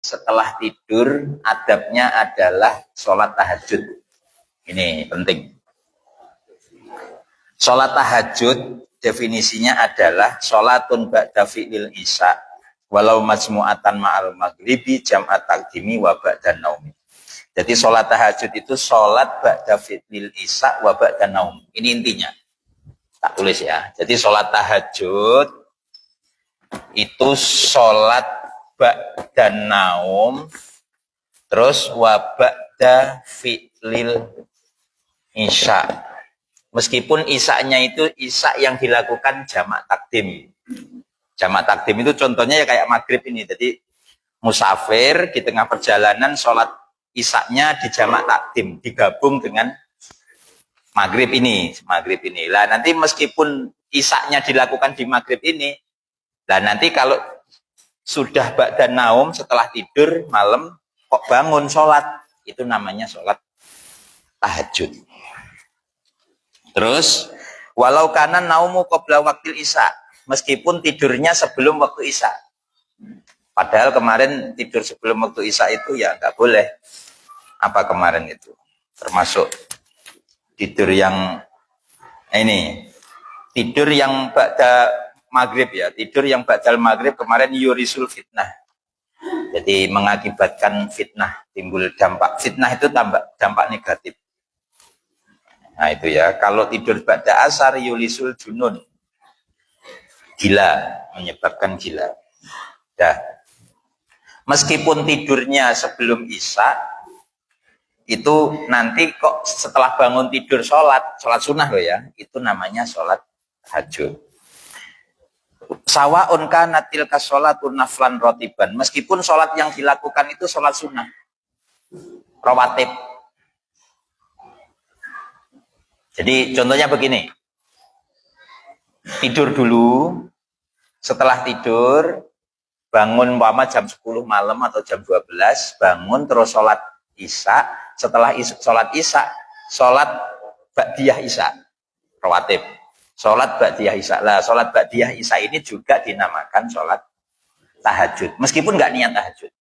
setelah tidur adabnya adalah sholat tahajud. Ini penting. Sholat tahajud definisinya adalah sholatun ba'da fi'lil isya walau majmu'atan ma'al maghribi jam'at taqdimi wa ba'da naumi. Jadi sholat tahajud itu sholat ba'da fi'lil isya wa ba'da naum. Ini intinya. Tak tulis ya. Jadi sholat tahajud itu sholat ba'da naum terus wa ba'da fi'lil isya. Meskipun isya-nya itu isya yang dilakukan jamak takdim. Jamak takdim itu contohnya ya kayak maghrib ini. Jadi musafir di tengah perjalanan sholat isya-nya di jamak takdim, digabung dengan maghrib ini. Lah nanti meskipun isya-nya dilakukan di maghrib ini, lah nanti kalau sudah ba'da naum setelah tidur malam kok bangun sholat, itu namanya sholat tahajud. Terus walau kana naumu qabla waktil isya, meskipun tidurnya sebelum waktu isya. Padahal kemarin tidur sebelum waktu isya itu ya nggak boleh. Apa kemarin itu? Termasuk tidur yang ini, tidur yang ba'da maghrib ya, tidur yang ba'dal maghrib kemarin yurisul fitnah. Jadi mengakibatkan fitnah, timbul dampak. Fitnah itu dampak negatif. Nah itu ya, kalau tidur ba'da asar yulisul junun, gila, menyebabkan gila. Dah. Meskipun tidurnya sebelum isya, itu nanti kok setelah bangun tidur sholat sunnah loh ya, itu namanya sholat tahajud. Sawa'un kana tilka sholatun naflan rotiban, meskipun sholat yang dilakukan itu sholat sunnah, rawatib. Jadi contohnya begini, tidur dulu, setelah tidur, bangun umpama jam 10 malam atau jam 12, bangun terus sholat isya, setelah sholat isya, sholat ba'diyah isya, rawatib. Sholat ba'diyah isya, lah sholat ba'diyah isya ini juga dinamakan sholat tahajud, meskipun nggak niat tahajud.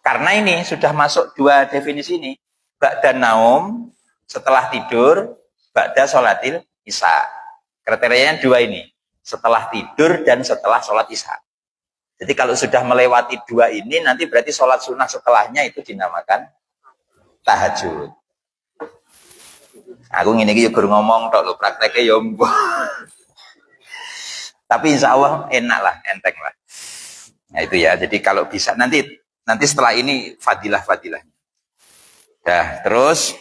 Karena ini sudah masuk dua definisi ini. Ba'da naum, setelah tidur, ba'da sholatil isya. Kriterianya dua ini, setelah tidur dan setelah sholat isya. Jadi kalau sudah melewati dua ini, nanti berarti sholat sunnah setelahnya itu dinamakan tahajud. Aku ngene iki yo gur ngomong tok lho, prakteknya yo mbuh. Tapi insya Allah enak lah, enteng lah. Nah itu ya, jadi kalau bisa nanti setelah ini fadilah-fadilahnya. Dah, terus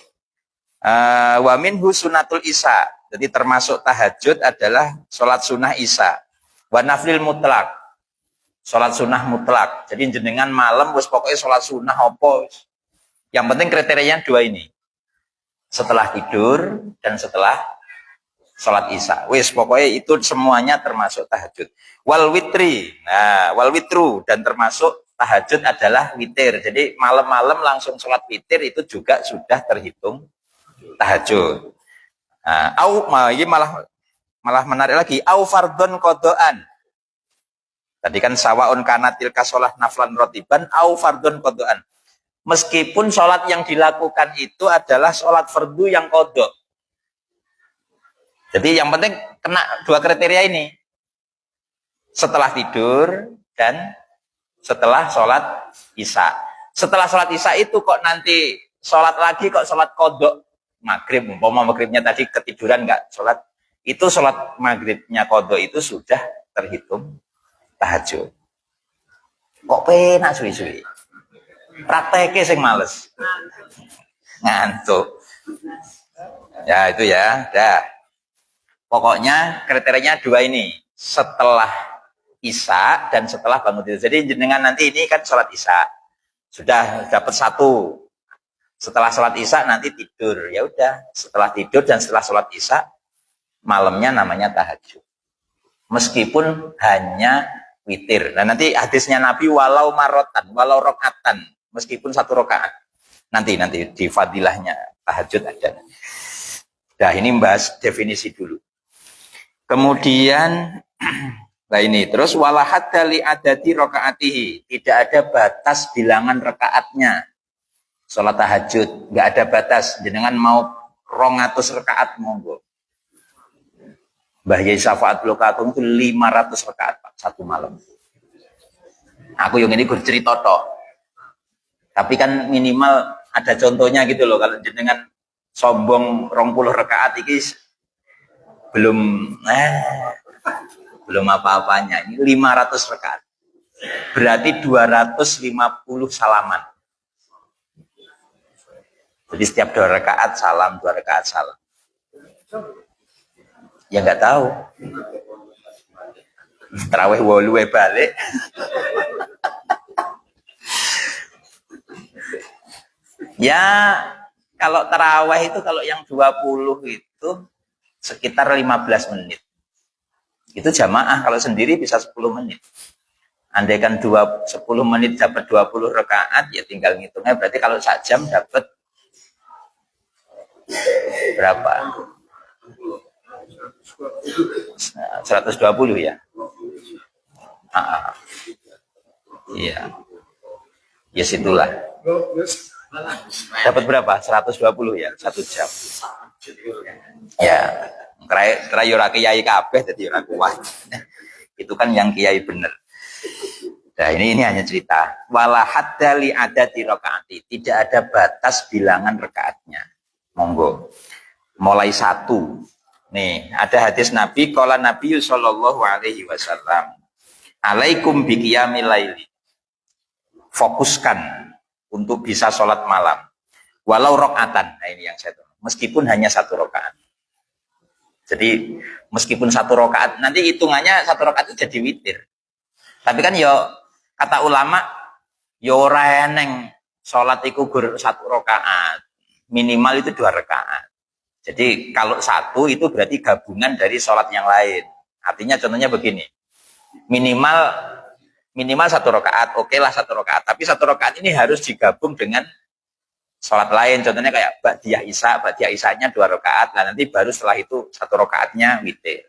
wa minhu sunatul isya. Jadi termasuk tahajud adalah sholat sunnah isya. Wa naflil mutlak. Sholat sunnah mutlak. Jadi jenengan malam wis pokoknya sholat sunnah apa. Yang penting kriterianya dua ini. Setelah tidur dan setelah sholat isya. Wis pokoknya itu semuanya termasuk tahajud. Wal witri. Nah, wal witru dan termasuk tahajud adalah witir. Jadi malam-malam langsung sholat witir itu juga sudah terhitung tahajud. Nah, ini malah menarik lagi. Au fardhon qodaan. Tadi kan sawaun kana tilka sholat naflan rotiban au fardhon qodaan. Meskipun sholat yang dilakukan itu adalah sholat fardu yang qodho. Jadi yang penting kena dua kriteria ini. Setelah tidur dan setelah sholat isya. Setelah sholat isya itu kok nanti sholat lagi kok sholat kodok maghrib. Umpama maghribnya tadi ketiduran nggak sholat, itu sholat maghribnya kodok itu sudah terhitung tahajud. Kok penak suwi-suwi. Prakteknya sing males. Ngantuk. Ya itu ya. Dah. Pokoknya kriterianya dua ini. Setelah isya dan setelah bangun tidur. Jadi jenengan nanti ini kan sholat isya. Sudah dapat satu. Setelah sholat isya nanti tidur. Ya udah. Setelah tidur dan setelah sholat isya, malamnya namanya tahajud. Meskipun hanya witir. Nah nanti hadisnya Nabi walau marotan, walau rokatan. Meskipun satu rokaat. Nanti di fadilahnya tahajud ada. Nah ini membahas definisi dulu. Kemudian Nah ini terus walahat dali adati rokaatihi, tidak ada batas bilangan rakaatnya. Sholat tahajud nggak ada batas. Jenengan mau 200 rakaat monggo. Mbah Yai Syafaat Lokatung itu 500 rakaat Pak, satu malam. Aku yang ini gue cerita tok. Tapi kan minimal ada contohnya gitu loh. Kalau jenengan sombong 20 rakaat ini belum apa-apanya. Ini 500 rakaat. Berarti 250 salaman. Jadi setiap 2 rakaat salam, 2 rakaat salam. Ya nggak tahu. Terawih wolu balik. Ya kalau terawih itu kalau yang 20 itu sekitar 15 menit. Itu jamaah, kalau sendiri bisa 10 menit. Andaikan 10 menit dapat 20 rakaat, ya tinggal ngitungnya. Berarti kalau 1 jam dapat berapa? 120 ya? Iya. Ya situlah. Dapat berapa? 120 ya, 1 jam. Ya. Kira ora kiai kabeh dadi ora kuat. Itu kan yang kiai bener. Nah, ini hanya cerita. Wala hadda li adati rakaati, tidak ada batas bilangan rakaatnya. Monggo. Mulai 1. Nih, ada hadis Nabi, qala Nabi sallallahu alaihi wasallam, "Alaikum biqiyamil laili." Fokuskan untuk bisa sholat malam. Walau rakaatan. Nah, ini yang saya tahu. Meskipun hanya 1 rakaat. Jadi, meskipun 1 rakaat, nanti hitungannya 1 rakaat itu jadi witir. Tapi kan yo kata ulama, yo ora eneng sholat iku gur 1 rakaat. Minimal itu 2 rakaat. Jadi kalau 1 itu berarti gabungan dari sholat yang lain. Artinya contohnya begini, minimal 1 rakaat, oke lah 1 rakaat. Tapi 1 rakaat ini harus digabung dengan sholat lain. Contohnya kayak ba'diyah isya-nya 2 rakaat. Nah nanti baru setelah itu 1 rakaatnya witir.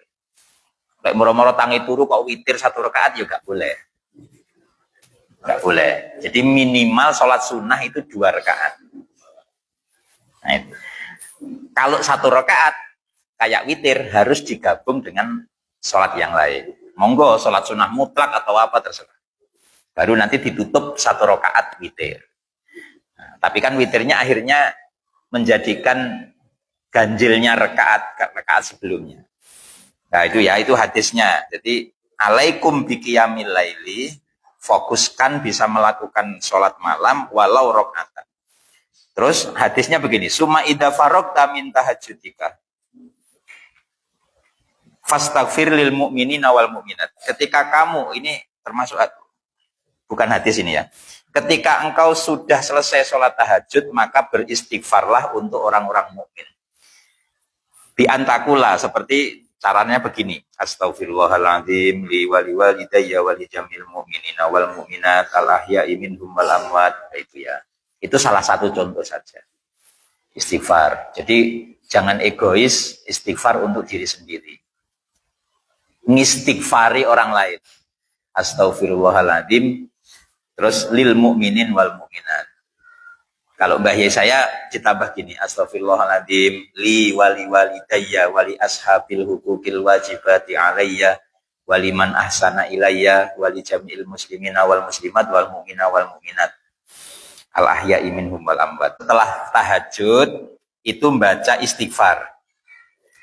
Kayak moro-moro tangi turu kok witir 1 rakaat ya gak boleh. Gak boleh. Jadi minimal sholat sunnah itu 2 rakaat. Nah, itu. Kalau 1 rakaat kayak witir harus digabung dengan sholat yang lain. Monggo sholat sunnah mutlak atau apa terserah. Baru nanti ditutup 1 rakaat witir. Nah, tapi kan witirnya akhirnya menjadikan ganjilnya rakaat sebelumnya. Nah itu hadisnya. Jadi alaikum biqiyamil laili, fokuskan bisa melakukan sholat malam walau rakaatan. Terus hadisnya begini, summa idza faragta min tahajjudika fastaghfir lil mu'minina wal mu'minat. Ketika kamu, ini termasuk bukan hadis ini ya. Ketika engkau sudah selesai sholat tahajud, maka beristighfarlah untuk orang-orang mukmin. Bi antakula, seperti caranya begini. Astaghfirullahaladzim li wali walidayya wali jamil mu'minina wal mu'minat al ahya'i minhum wal amwat. Itu ya. Itu salah satu contoh saja. Istighfar. Jadi jangan egois, istighfar untuk diri sendiri. Ngistighfari orang lain. Astaghfirullahaladzim. Terus lil mu'minin wal mu'minat. Kalau Mbah Yai saya ditambah gini, astaghfirullahaladzim li wali walidayya wali ashabil hukukil wajibati alayya wali man ahsana ilayya wali jamil muslimina wal muslimat wal mu'mina wal mu'minat al ahya'i minhum wal amwat. Setelah tahajud itu membaca istighfar.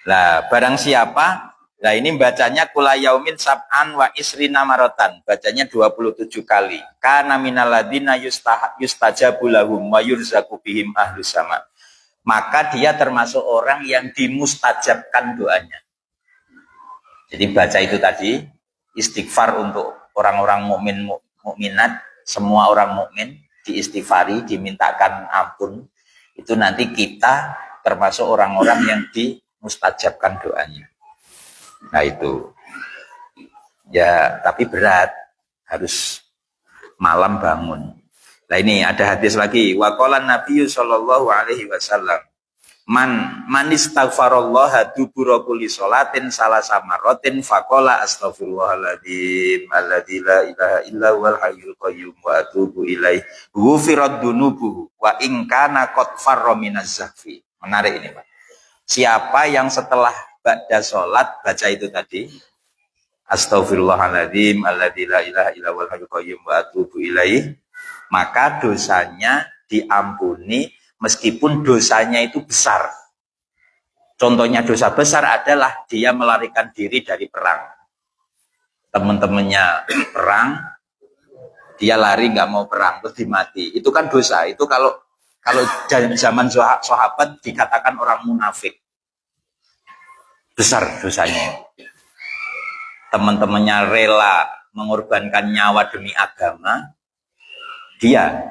Lah barang siapa, nah ini bacanya kula yaumin sab'an wa isrina marotan, bacanya 27 kali. Kana minal ladina yustajabu lahum wa yurzaku bihim ahlus sama. Maka dia termasuk orang yang dimustajabkan doanya. Jadi baca itu tadi, istighfar untuk orang-orang mukmin mukminat, semua orang mukmin diistighfari, dimintakan ampun. Itu nanti kita termasuk orang-orang yang dimustajabkan doanya. Nah itu ya, tapi berat, harus malam bangun. Nah ini ada hadis lagi, waqala Nabi sallallahu alaihi wasallam, Man istaghfarallaha dubura kulli sholatin salasa marratin faqala astaghfirullahaladzim alladzi la ilaha illa huwal hayyul qayyum wa atubu ilaih ghufirat dunubuhu wa in kana qad farra minaz zahfi. Menarik ini Pak. Siapa yang setelah ba'da sholat baca itu tadi astaghfirullahaladzim alladzi la ilaha illa huwal hayyul qayyum wa atubu ilaih, maka dosanya diampuni meskipun dosanya itu besar. Contohnya dosa besar adalah dia melarikan diri dari perang. Teman-temannya perang, dia lari nggak mau perang, terus dimati. Itu kan dosa. Itu kalau zaman sahabat dikatakan orang munafik. Besar dosanya. Teman-temannya rela mengorbankan nyawa demi agama, dia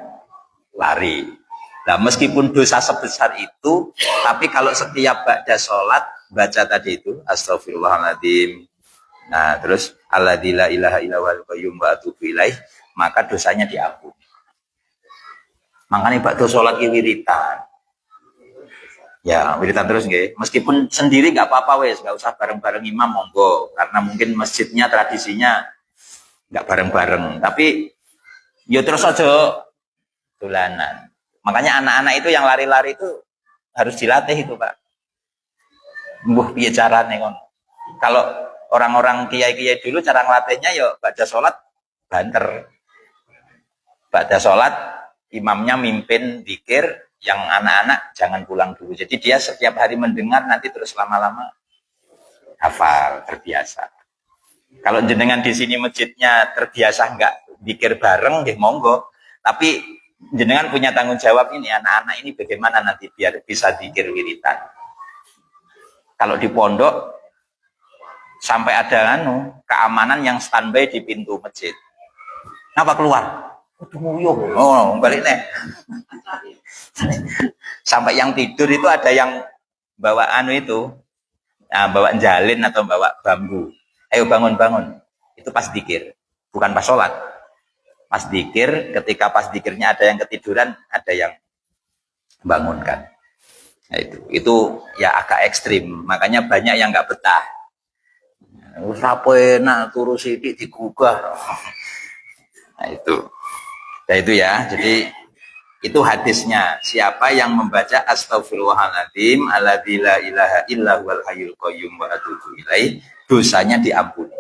lari. Nah, meskipun dosa sebesar itu, tapi kalau setiap ba'da sholat baca tadi itu astaghfirullahaladzim, nah terus alladzi la ilaha illa huwal qayyum wa atubu ilaih, maka dosanya diampuni. Makanya ba'da sholat wiritan. Ya, wiritan terus nggih. Meskipun sendiri nggak apa-apa wes, nggak usah bareng-bareng imam monggo, karena mungkin masjidnya tradisinya nggak bareng-bareng. Tapi ya terus aja dolanan. Makanya anak-anak itu yang lari-lari itu harus dilatih itu Pak. Mbuh piye carane kon. Kalau orang-orang kiai-kiai dulu cara ngelatihnya ya baca sholat banter. Baca sholat imamnya mimpin zikir, yang anak-anak jangan pulang dulu. Jadi dia setiap hari mendengar, nanti terus lama-lama hafal, terbiasa. Kalau jenengan di sini masjidnya terbiasa nggak zikir bareng, ya monggo. Tapi jenengan punya tanggung jawab ini, anak-anak ini bagaimana nanti biar bisa zikir wiritan. Kalau di pondok sampai ada keamanan yang standby di pintu masjid. Kenapa keluar? Oh, balik nih. Sampai yang tidur itu ada yang bawa itu, nah, bawa jalin atau bawa bambu. Ayo bangun-bangun. Itu pas zikir, bukan pas sholat. Pas zikir, ketika pas zikirnya ada yang ketiduran, ada yang bangunkan. Nah, itu ya agak ekstrim. Makanya banyak yang nggak betah. Siapa enak turu sidik digugah. Nah itu ya. Jadi itu hadisnya. Siapa yang membaca astaghfirullahaladzim alladzi la ilaha illa huwal hayyul qayyum wa atubu ilaih, dosanya diampuni.